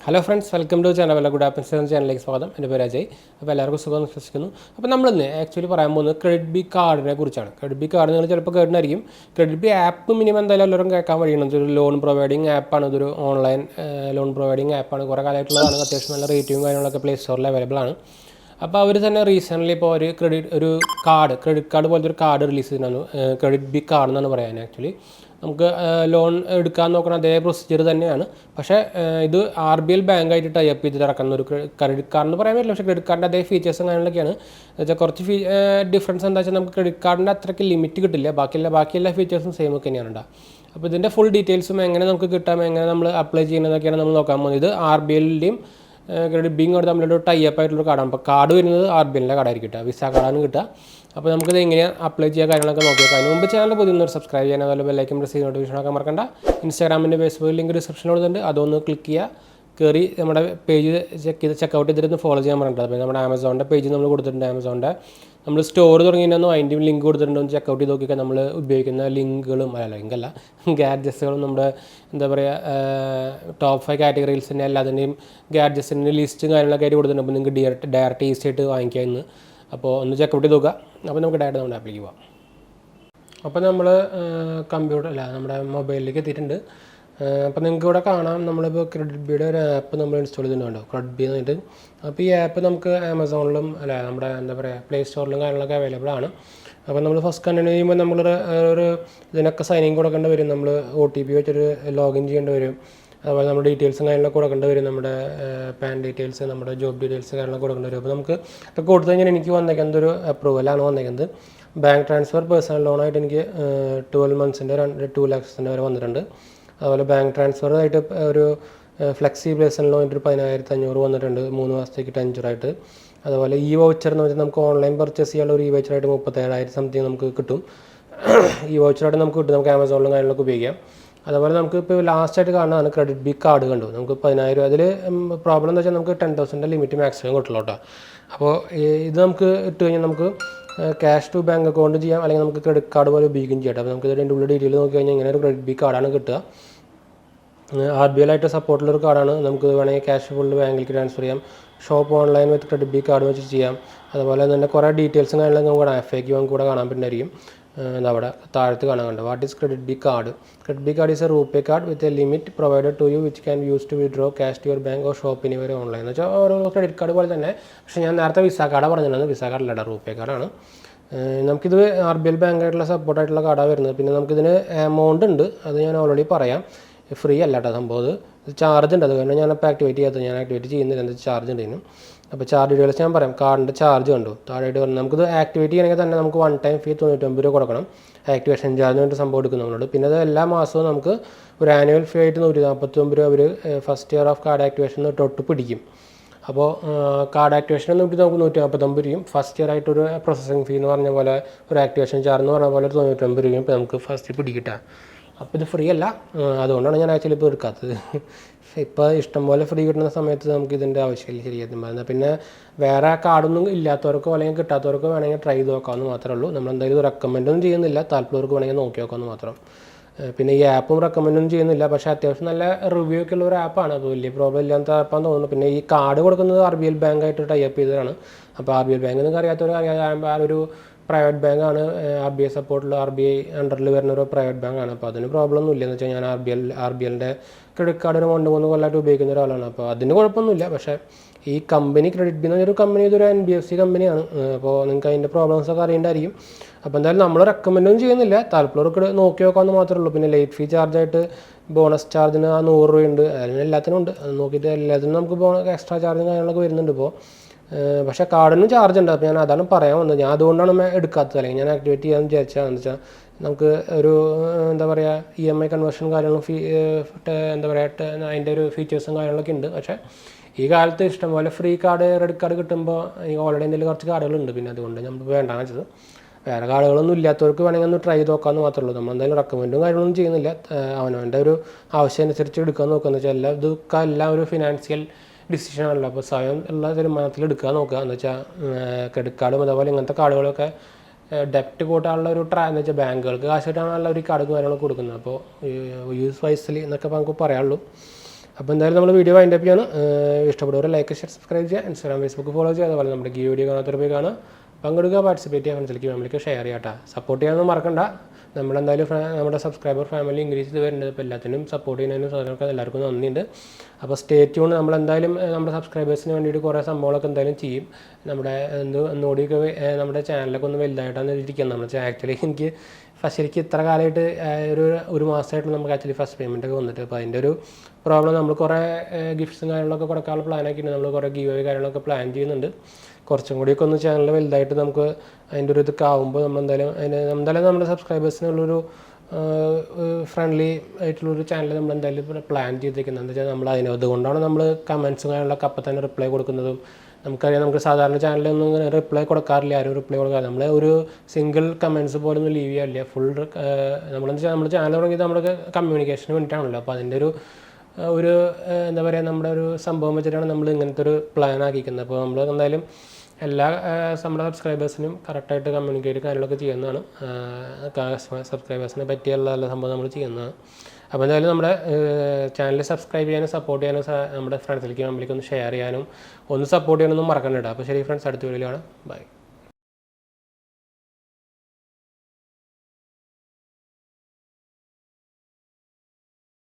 Hello friends, welcome to channel 𝙑𝙗𝙬𝙬 ചാനലിലേക്ക് സ്വാഗതം. എൻ്റെ പേര് അജയ്. അപ്പോൾ എല്ലാവർക്കും സുഖമെന്ന് വിശ്വസിക്കുന്നു. അപ്പോൾ നമ്മളിന്ന് ആക്ച്വലി പറയാൻ പോകുന്നത് KreditBee കാർഡിനെ കുറിച്ചാണ്. KreditBee കാർഡ് നിങ്ങൾ ചിലപ്പോൾ കേട്ടിട്ടുണ്ടായിരിക്കും. KreditBee ആപ്പ് മിനിമം എന്തായാലും എല്ലാവരും കേൾക്കാൻ വഴിയുണ്ട്. ഒരു ലോൺ പ്രൊവൈഡിങ് ആപ്പാണ്. ഇതൊരു ഓൺലൈൻ ലോൺ പ്രൊവൈഡിങ് ആപ്പാണ്. കുറേ കാലമായിട്ടുള്ളതാണ്. അത്യാവശ്യം നല്ല റേറ്റിംഗും കാര്യങ്ങളൊക്കെ പ്ലേ സ്റ്റോറിൽ അവൈലബിൾ ആണ്. അപ്പോൾ അവർ തന്നെ റീസെൻ്റ്ലി ഇപ്പോൾ ഒരു ക്രെഡിറ്റ് കാർഡ് പോലത്തെ ഒരു കാർഡ് റിലീസ് ചെയ്തിരുന്നു. KreditBee കാർഡ് എന്നാണ് പറയാൻ. ആക്ച്വലി നമുക്ക് ലോൺ എടുക്കാൻ നോക്കുന്ന അതേ പ്രൊസീജിയർ തന്നെയാണ്. പക്ഷേ ഇത് RBL ബാങ്കായിട്ട് ടൈപ്പ് ചെയ്ത് ഇറക്കുന്ന ഒരു ക്രെഡിറ്റ് കാർഡെന്ന് പറയാൻ പറ്റില്ല. പക്ഷേ ക്രെഡിറ്റ് കാർഡിൻ്റെ അതേ ഫീച്ചേഴ്സും കാര്യങ്ങളൊക്കെയാണ്. എന്നുവെച്ചാൽ കുറച്ച് ഡിഫറൻസ് എന്താ വെച്ചാൽ നമുക്ക് ക്രെഡിറ്റ് കാർഡിൻ്റെ അത്രയ്ക്ക് ലിമിറ്റ് കിട്ടില്ല. ബാക്കിയെല്ലാ ഫീച്ചേഴ്സും സെയിം ഒക്കെ തന്നെയാണ് ഉണ്ടാകുക. അപ്പോൾ ഇതിൻ്റെ ഫുൾ ഡീറ്റെയിൽസും എങ്ങനെ നമുക്ക് കിട്ടാം, എങ്ങനെ നമ്മൾ അപ്ലൈ ചെയ്യുന്നതൊക്കെയാണ് നമ്മൾ നോക്കാൻ പോകുന്നത്. ഇത് RBLൻ്റെയും KreditBee കൂടെ തമ്മിലൊരു ടൈപ്പ് ആയിട്ടുള്ള കാർഡാണ്. അപ്പോൾ കാർഡ് വരുന്നത് RBLൻ്റെ കാർഡായിരിക്കും കിട്ടുക, വിസ കാർഡാണ് കിട്ടുക. അപ്പോൾ നമുക്കിത് എങ്ങനെയാണ് അപ്ലൈ ചെയ്യുക കാര്യങ്ങളൊക്കെ നോക്കിയേക്കാം. അതിന് മുമ്പ് ചാനൽ പുതിയൊരു സബ്സ്ക്രൈബ് ചെയ്യാൻ, അതുപോലെ ബെല്ലൈക്കൻ പ്രസ് ചെയ്ത് നോട്ടിഫിക്കേഷനൊക്കെ മറക്കണ്ട. ഇൻസ്റ്റാഗ്രാമിൻ്റെ ഫേസ്ബുക്ക് ലിങ്ക് ഡിസ്ക്രിപ്ഷനിൽ കൊടുത്തിട്ടുണ്ട്, അതൊന്ന് ക്ലിക്ക് ചെയ്യുക. കയറി നമ്മുടെ പേജ് ചെക്കൗട്ട് ചെയ്തിട്ട് ഫോളോ ചെയ്യാൻ പറഞ്ഞിട്ടുണ്ട്. അപ്പോൾ നമ്മുടെ ആമസോണിൻ്റെ പേജ് നമ്മൾ കൊടുത്തിട്ടുണ്ട്. ആമസോണിൻ്റെ നമ്മൾ സ്റ്റോർ തുടങ്ങിയിട്ടുണ്ടെന്നോ അതിൻ്റെയും ലിങ്ക് കൊടുത്തിട്ടുണ്ടോ എന്ന് ചെക്കൗട്ട് ചെയ്ത് നോക്കിയാൽ നമ്മൾ ഉപയോഗിക്കുന്ന ലിങ്കല്ല ഗാഡ്ജറ്റ്സുകളും നമ്മുടെ എന്താ പറയുക ടോപ്പ് 5 കാറ്റഗറീസിൻ്റെ എല്ലാത്തിൻ്റെയും ഗാഡ്ജറ്റ്സിൻ്റെ ലിസ്റ്റും കാര്യങ്ങളൊക്കെ ആയിട്ട് കൊടുത്തിട്ടുണ്ട്. അപ്പോൾ നിങ്ങൾക്ക് ഡയറക്റ്റ് ഈസി ആയിട്ട് വാങ്ങിക്കാം ഇന്ന്. അപ്പോൾ ഒന്ന് ചെക്കൗട്ട് ചെയ്ത് നോക്കുക. അപ്പോൾ നമുക്ക് ഡയറക്റ്റ് നമ്മുടെ ആപ്പിലേക്ക് പോകാം. അപ്പോൾ നമ്മൾ നമ്മുടെ മൊബൈലിലേക്ക് എത്തിയിട്ടുണ്ട്. അപ്പോൾ നിങ്ങൾക്ക് ഇവിടെ കാണാം, നമ്മളിപ്പോൾ KreditBeeയുടെ ഒരു ആപ്പ് നമ്മൾ ഇൻസ്റ്റാൾ ചെയ്തിട്ടുണ്ടോ, KreditBee എന്ന് പറഞ്ഞിട്ട്. അപ്പോൾ ഈ ആപ്പ് നമുക്ക് ആമസോണിലും നമ്മുടെ എന്താ പറയുക പ്ലേ സ്റ്റോറിലും കാര്യങ്ങളൊക്കെ അവൈലബിൾ ആണ്. അപ്പോൾ നമ്മൾ ഫസ്റ്റ് കണ്ടിന്യൂ ചെയ്യുമ്പോൾ നമ്മൾ ഇതിനൊക്കെ സൈനിങ് കൊടുക്കേണ്ടി വരും. നമ്മൾ OTP വെച്ചൊരു ലോഗിൻ ചെയ്യേണ്ടി വരും. അതുപോലെ നമ്മുടെ ഡീറ്റെയിൽസും കാര്യങ്ങളൊക്കെ കൊടുക്കേണ്ടി വരും. നമ്മുടെ പാൻ ഡീറ്റെയിൽസ്, നമ്മുടെ ജോബ് ഡീറ്റെയിൽസ് കാര്യങ്ങളൊക്കെ കൊടുക്കേണ്ടി വരും. അപ്പോൾ നമുക്ക് ഇപ്പോൾ കൊടുത്തു കഴിഞ്ഞാൽ എനിക്ക് വന്നേക്കുന്നത് ഒരു അപ്രൂവലാണ് വന്നേക്കുന്നത്. ബാങ്ക് ട്രാൻസ്ഫർ പേഴ്സണൽ ലോണായിട്ട് എനിക്ക് 12 മന്ത്സിൻ്റെ 2 lakhs വരെ വന്നിട്ടുണ്ട്. അതുപോലെ ബാങ്ക് ട്രാൻസ്ഫർ ആയിട്ട് ഒരു ഫ്ലെക്സി പേഴ്സണൽ ലോൺ ഒരു 10,500 വന്നിട്ടുണ്ട് 3 മാസത്തേക്ക് ടെൻജറായിട്ട്. അതുപോലെ വൗച്ചർ എന്ന് വെച്ചാൽ നമുക്ക് ഓൺലൈൻ പർച്ചേസ് ചെയ്യാനുള്ള ഒരു വൗച്ചറായിട്ട് 37,000 സംതിങ് നമുക്ക് കിട്ടും. വൗച്ചറായിട്ട് നമുക്ക് കിട്ടും. നമുക്ക് ആമസോണിലും കാര്യങ്ങളൊക്കെ ഉപയോഗിക്കാം. അതുപോലെ നമുക്ക് ഇപ്പോൾ ലാസ്റ്റായിട്ട് കാണുന്നതാണ് KreditBee കാർഡ് കണ്ടു. നമുക്ക് 10,000. അതിൽ പ്രോബ്ലം എന്ന് വെച്ചാൽ നമുക്ക് 10,000 ലിമിറ്റ് മാക്സിമം കിട്ടുള്ളൂ കേട്ടോ. അപ്പോൾ ഇത് നമുക്ക് ഇട്ട് കഴിഞ്ഞാൽ നമുക്ക് ക്യാഷ് ടു ബാങ്ക് അക്കൗണ്ട് ചെയ്യാം, അല്ലെങ്കിൽ നമുക്ക് ക്രെഡിറ്റ് കാർഡ് പോലെ ഉപയോഗിക്കുകയും ചെയ്യാം. അപ്പോൾ നമുക്ക് ഇതിൻ്റെ ഉള്ള ഡീറ്റെയിൽ നോക്കി കഴിഞ്ഞാൽ ഇങ്ങനെ ഒരു KreditBee കാർഡാണ് കിട്ടുക. RBL ആയിട്ട് സപ്പോർട്ടുള്ളൊരു കാർഡാണ്. നമുക്ക് വേണമെങ്കിൽ ക്യാഷ് ഫുള്ള് ബാങ്കിലേക്ക് ട്രാൻസ്ഫർ ചെയ്യാം. ഷോപ്പ് ഓൺലൈൻ വിത്ത് KreditBee കാർഡ് വെച്ച് ചെയ്യാം. അതുപോലെ തന്നെ കുറേ ഡീറ്റെയിൽസും കാര്യങ്ങളും നമുക്ക് FAQ കൂടെ കാണാൻ പറ്റുന്നതായിരിക്കും. അവിടെ താഴത്ത് കാണാൻ കണ്ടു. What is KreditBee card? KreditBee card is a RuPay card with a limit provided to you which can use to withdraw cash to your bank or shop anywhere online. എന്ന് വെച്ചാൽ ഓരോ ക്രെഡിറ്റ് കാർഡ് പോലെ തന്നെ. പക്ഷേ ഞാൻ നേരത്തെ visa കാർഡാണ് പറഞ്ഞിട്ടുള്ളത്. വിസ കാർഡല്ല, റൂപേ കാർഡാണ്. നമുക്കിത് RBL ബാങ്കായിട്ടുള്ള സപ്പോർട്ടായിട്ടുള്ള കാർഡാണ് വരുന്നത്. പിന്നെ നമുക്കിതിന് എമൗണ്ട് ഉണ്ട്, അത് ഞാൻ ഓൾറെഡി പറയാം. ഫ്രീ അല്ല കേട്ടോ സംഭവം. ഇത് ചാർജ് ഉണ്ട്. അത് കാരണം ഞാനപ്പോൾ ആക്ടിവേറ്റ് ചെയ്യാത്തത്. ഞാൻ ആക്ടിവേറ്റ് ചെയ്യുന്നില്ല, എന്താ ചാർജ് ഉണ്ടായിരുന്നു. അപ്പോൾ ചാർജ് ഡീറ്റെയിൽസ് ഞാൻ പറയാം. കാർഡിൻ്റെ ചാർജ് കണ്ടു താഴെയായിട്ട് പറഞ്ഞു. നമുക്കിത് ആക്ടിവേറ്റ് ചെയ്യണമെങ്കിൽ തന്നെ നമുക്ക് 1 ടൈം ഫീ 99 രൂപ കൊടുക്കണം. ആക്ടിവേഷൻ ചാർജ് വേണ്ടി സംഭവം എടുക്കും നമ്മളോട്. പിന്നെ അത് എല്ലാ മാസവും നമുക്ക് ഒരു ആനുവൽ ഫീ ആയിട്ട് 149 രൂപ അവർ first year of card activation തൊട്ട് പിടിക്കും. അപ്പോൾ കാർഡ് ആക്ടിവേഷൻ നമുക്ക് 149 രൂപയും ഫസ്റ്റ് ഇയർ ആയിട്ടൊരു പ്രോസസ്സിംഗ് ഫീ എന്ന് പറഞ്ഞ പോലെ ഒരു ആക്ടിവേഷൻ ചാർജ് എന്ന് പറഞ്ഞ പോലെ 99 രൂപയും ഇപ്പോൾ നമുക്ക് ഫസ്റ്റ് പിടിക്കിട്ടാം. അപ്പോൾ ഇത് ഫ്രീ അല്ല, അതുകൊണ്ടാണ് ഞാൻ ആക്ച്വലി ഇപ്പോൾ എടുക്കാത്തത്. ഇപ്പോൾ ഇഷ്ടംപോലെ ഫ്രീ കിട്ടുന്ന സമയത്ത് നമുക്ക് ഇതിൻ്റെ ആവശ്യമില്ല ശരിയായിട്ടും പറയുന്നത്. പിന്നെ വേറെ കാർഡൊന്നും ഇല്ലാത്തവർക്കോ അല്ലെങ്കിൽ കിട്ടാത്തവർക്കോ വേണമെങ്കിൽ ട്രൈ ചെയ്ത് നോക്കാമെന്ന് മാത്രമേ ഉള്ളൂ. നമ്മളെന്തായാലും റെക്കമെൻഡൊന്നും ചെയ്യുന്നില്ല, താല്പര്യർക്ക് വേണമെങ്കിൽ നോക്കി നോക്കാമെന്ന് മാത്രം. പിന്നെ ഈ ആപ്പും റെക്കമെൻഡൊന്നും ചെയ്യുന്നില്ല. പക്ഷേ അത്യാവശ്യം നല്ല റിവ്യൂ ഒക്കെ ഉള്ള ഒരു ആപ്പാണ്. അത് വലിയ പ്രോബ്ലം ഇല്ലാത്ത ആപ്പാന്ന് തോന്നുന്നു. പിന്നെ ഈ കാർഡ് കൊടുക്കുന്നത് RBL ബാങ്കായിട്ട് ടൈപ്പ് ചെയ്തതാണ്. അപ്പോൾ RBL ബാങ്ക് നിങ്ങൾക്ക് അറിയാത്തവർ ഒരു പ്രൈവറ്റ് ബാങ്കാണ്. RBI സപ്പോർട്ടുള്ള RBI അണ്ടറിൽ വരുന്ന ഒരു പ്രൈവറ്റ് ബാങ്കാണ്. അപ്പോൾ അതിന് പ്രോബ്ലം ഒന്നും ഇല്ല. എന്ന് വെച്ചാൽ ഞാൻ RBLൻ്റെ ക്രെഡിറ്റ് കാർഡ് ഒരു 2-3 കൊല്ലമായിട്ട് ഉപയോഗിക്കുന്ന ഒരാളാണ്. അപ്പോൾ അതിന് കുഴപ്പമൊന്നുമില്ല. പക്ഷേ ഈ കമ്പനി KreditBee എന്ന് പറഞ്ഞൊരു കമ്പനി, ഇതൊരു NBFC കമ്പനിയാണ്. അപ്പോൾ നിങ്ങൾക്ക് അതിൻ്റെ പ്രോബ്ലംസൊക്കെ അറിയേണ്ടായിരിക്കും. അപ്പോൾ എന്തായാലും നമ്മൾ റെക്കമെൻഡൊന്നും ചെയ്യുന്നില്ല, താല്പര്യമൊക്കെ നോക്കി നോക്കാമെന്ന് മാത്രമേ ഉള്ളൂ. പിന്നെ ലേറ്റ് ഫീ ചാർജായിട്ട് ബോണസ് ചാർജിന് 100 രൂപയുണ്ട്. അതിന് എല്ലാത്തിനും ഉണ്ട്. അത് നോക്കിയിട്ട് എല്ലാത്തിനും നമുക്ക് എക്സ്ട്രാ ചാർജും കാര്യങ്ങളൊക്കെ വരുന്നുണ്ട് ഇപ്പോൾ. പക്ഷേ കാർഡിനും ചാർജ് ഉണ്ട്. അപ്പോൾ ഞാൻ അതാണ് പറയാൻ വന്നത്. ഞാൻ അതുകൊണ്ടാണ് എടുക്കാത്തത്, അല്ലെങ്കിൽ ഞാൻ ആക്ടിവേറ്റ് ചെയ്യാമെന്ന് വിചാരിച്ചതെന്ന് വെച്ചാൽ നമുക്ക് ഒരു എന്താ പറയുക EMI കൺവേർഷൻ കാര്യങ്ങളും എന്താ പറയുക അതിൻ്റെ ഒരു ഫീച്ചേഴ്സും കാര്യങ്ങളൊക്കെ ഉണ്ട്. പക്ഷേ ഈ കാലത്ത് ഇഷ്ടംപോലെ ഫ്രീ കാർഡ് ക്രെഡിറ്റ് കാർഡ് കിട്ടുമ്പോൾ ഓൾറെഡി എന്തെങ്കിലും കുറച്ച് കാർഡുകളുണ്ട്. പിന്നെ അതുകൊണ്ട് നമ്മൾ വേണ്ടാന്ന് വെച്ചത്. വേറെ കാർഡുകളൊന്നും ഇല്ലാത്തവർക്ക് വേണമെങ്കിൽ ഒന്ന് ട്രൈ ചെയ്ത് നോക്കാമെന്ന് മാത്രമേ ഉള്ളൂ. നമ്മളെന്തായാലും റെക്കമെൻഡും കാര്യങ്ങളൊന്നും ചെയ്യുന്നില്ല. അവനവൻ്റെ ഒരു ആവശ്യം അനുസരിച്ച് എടുക്കാൻ നോക്കുകയെന്ന് വെച്ചാൽ എല്ലാം ഒരു ഫിനാൻഷ്യൽ ഡിസിഷനാണല്ലോ. അപ്പോൾ സ്വയം ഉള്ള തീരുമാനത്തിൽ എടുക്കാൻ നോക്കുക. എന്ന് വെച്ചാൽ ക്രെഡിറ്റ് കാർഡും അതേപോലെ ഇങ്ങനത്തെ കാർഡുകളൊക്കെ ഡെപ്റ്റ് കൂട്ടാനുള്ള ഒരു എന്ന് വെച്ചാൽ ബാങ്കുകൾക്ക് കാശ് കിട്ടാനുള്ള ഒരു കടം കാര്യങ്ങളൊക്കെ കൊടുക്കുന്നത്. അപ്പോൾ യൂസ് വൈസ്ലി എന്നൊക്കെ നമുക്ക് പറയാനുള്ളൂ. അപ്പോൾ എന്തായാലും നമ്മൾ വീഡിയോ വൈൻഡ് അപ്പ് ചെയ്യാണ്. ഇഷ്ടപ്പെടുന്നവർ ലൈക്ക് ഷെയർ സബ്സ്ക്രൈബ് ചെയ്യുക, ഇൻസ്റ്റാഗ്രാം ഫേസ്ബുക്ക് ഫോളോ ചെയ്യുക. അതുപോലെ നമ്മുടെ ഈ വീഡിയോ കാണാത്തൊരു പോയി കാണുക, പങ്കെടുക്കുക, പാർട്ടിസിപ്പേറ്റ് ചെയ്യുക, ഫ്രണ്ട്സിലേക്ക് ഫാമിലിക്ക് ഷെയർ ചെയ്യാം കേട്ടോ. സപ്പോർട്ട് ചെയ്യാനൊന്നും മറക്കണ്ട. നമ്മളെന്തായാലും നമ്മുടെ സബ്സ്ക്രൈബർ ഫാമിലി ഇൻക്രീസ് ചെയ്ത് വരുന്നുണ്ട്. അപ്പോൾ എല്ലാത്തിനും സപ്പോർട്ട് ചെയ്യുന്നതിനും സാധനങ്ങൾക്ക് എല്ലാവർക്കും നന്ദിയുണ്ട്. അപ്പോൾ സ്റ്റേ ട്യൂൺ. നമ്മളെന്തായാലും നമ്മുടെ സബ്സ്ക്രൈബേഴ്സിന് വേണ്ടിയിട്ട് കുറേ സംഭവങ്ങളൊക്കെ എന്തായാലും ചെയ്യും. നമ്മുടെ ഒന്നുകൂടിയൊക്കെ നമ്മുടെ ചാനലൊക്കെ ഒന്ന് വലുതായിട്ടാണ് ഇരിക്കുന്നത്. നമ്മൾ ആക്ച്വലി എനിക്ക് ശരിക്കും ഇത്ര കാലമായിട്ട് ഒരു മാസമായിട്ട് നമുക്ക് ആക്ച്വലി ഫസ്റ്റ് പേയ്മെൻ്റ് ഒക്കെ വന്നിട്ട്. അപ്പോൾ അതിൻ്റെ ഒരു പ്രോബ്ലം നമ്മൾ കുറേ ഗിഫ്റ്റ്സും കാര്യങ്ങളൊക്കെ കൊടുക്കാനുള്ള പ്ലാൻ ആക്കിയിട്ടുണ്ട്. നമ്മൾ കുറേ ഗീവ് അവേ കാര്യങ്ങളൊക്കെ പ്ലാൻ ചെയ്യുന്നുണ്ട്. കുറച്ചും കൂടിയൊക്കെ ഒന്ന് ചാനൽ വലുതായിട്ട് നമുക്ക് അതിൻ്റെ ഒരു ഇതൊക്കെ ആകുമ്പോൾ എന്തായാലും നമ്മുടെ സബ്സ്ക്രൈബേഴ്സിനുള്ളൊരു ഫ്രണ്ട്ലി ആയിട്ടുള്ളൊരു ചാനൽ നമ്മൾ എന്തായാലും പ്ലാൻ ചെയ്തിരിക്കുന്നത്. എന്താ വെച്ചാൽ നമ്മൾ അതുകൊണ്ടാണ് നമ്മൾ കമൻസും കാര്യങ്ങളൊക്കെ അപ്പം തന്നെ റിപ്ലൈ കൊടുക്കുന്നതും. നമുക്കറിയാം, നമുക്ക് സാധാരണ ചാനലൊന്നും ഇങ്ങനെ റിപ്ലൈ കൊടുക്കാറില്ല, ആരും റിപ്ലൈ കൊടുക്കാറില്ല. നമ്മൾ ഒരു സിംഗിൾ കമൻസ് പോലും ഒന്നും ലീവ് ചെയ്യാറില്ല. ഫുൾ നമ്മളെന്ന് വെച്ചാൽ നമ്മുടെ ചാനൽ തുടങ്ങിയത് നമ്മുടെ കമ്മ്യൂണിക്കേഷന് വേണ്ടിയിട്ടാണല്ലോ. അപ്പോൾ അതിൻ്റെ ഒരു എന്താ പറയുക, നമ്മുടെ ഒരു സംഭവം വെച്ചിട്ടാണ് നമ്മൾ ഇങ്ങനത്തെ ഒരു പ്ലാൻ ആക്കിയിരിക്കുന്നത്. അപ്പോൾ നമ്മൾ എന്തായാലും എല്ലാ നമ്മുടെ സബ്സ്ക്രൈബേഴ്സിനും കറക്റ്റായിട്ട് കമ്മ്യൂണിക്കേറ്റ് കാര്യങ്ങളൊക്കെ ചെയ്യുന്നതാണ്. സബ്സ്ക്രൈബേഴ്സിനെ പറ്റിയുള്ള എല്ലാ സംഭവം നമ്മൾ ചെയ്യുന്നതാണ്. അപ്പോൾ എന്തായാലും നമ്മുടെ ചാനൽ സബ്സ്ക്രൈബ് ചെയ്യാനും സപ്പോർട്ട് ചെയ്യാനും നമ്മുടെ ഫ്രണ്ട്സിലേക്ക് ഫാമിലിക്ക് ഒന്ന് ഷെയർ ചെയ്യാനും ഒന്ന് സപ്പോർട്ട് ചെയ്യാനൊന്നും മറക്കണ്ട. അപ്പോൾ ശരി ഫ്രണ്ട്സ്, അടുത്ത വീഡിയോയിലാണ്. ബൈ.